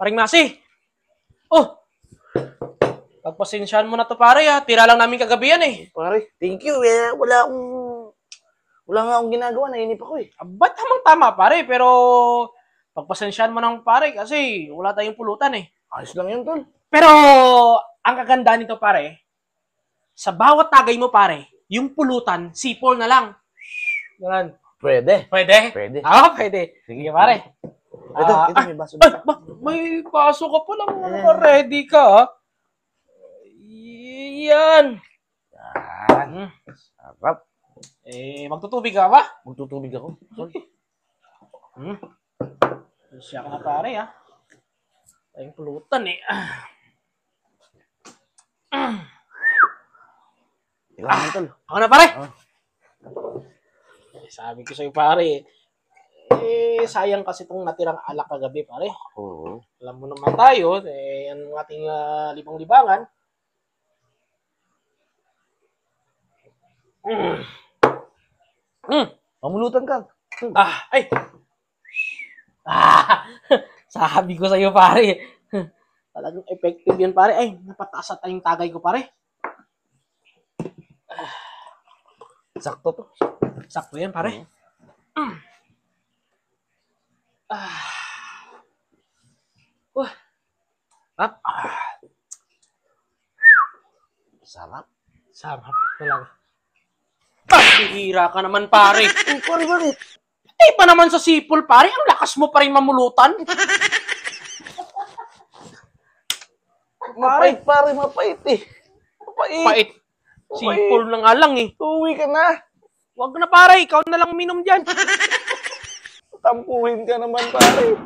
Paring Masi. Oh, pagpasensyahan mo na to pare ha. Tira lang namin kagabi yan eh. Pare, thank you. Wala nga akong ginagawa. Nainip ako eh. Ba't tama pare, pero pagpasensyahan mo ng pare kasi wala tayong pulutan eh. Ayos lang yun, tol. Pero ang kaganda nito pare, sa bawat tagay mo pare, yung pulutan, sipol na lang. Ganun. Pwede. Pwede? Pwede. Oo, pwede. Sige pare. Ito, may baso. May baso ka pa lang. Ready ka ha? Yan. Yan. Sarap. Magtutubig ka ba? Magtutubig ako. Siya ka na pare ha. Tayong pulutan eh. Ikaw naman, tol. Ako na pare. Sabi ko sa'yo pare sayang kasi itong natirang alak kagabi pare. Oo. Alam mo naman tayo, ang ating libang-libangan. Mamulutan ka. Sabi ko sa'yo pare. Talagang effective yan pare. Ay, napataas at tayong tagay ko pare. Sakto to. Sakto yan pare. Sarap. Sarap talaga. Hihira ka naman pare. Pare, bakit? Hindi pa naman sa sipol pare. Ang lakas mo pa rin mamulutan. Mapait, pare. Mapait eh. Pait. Sipol na nga lang eh. Uwi ka na. Wag na pare. Ikaw na lang minom dyan. Tampuhin ka naman, pare.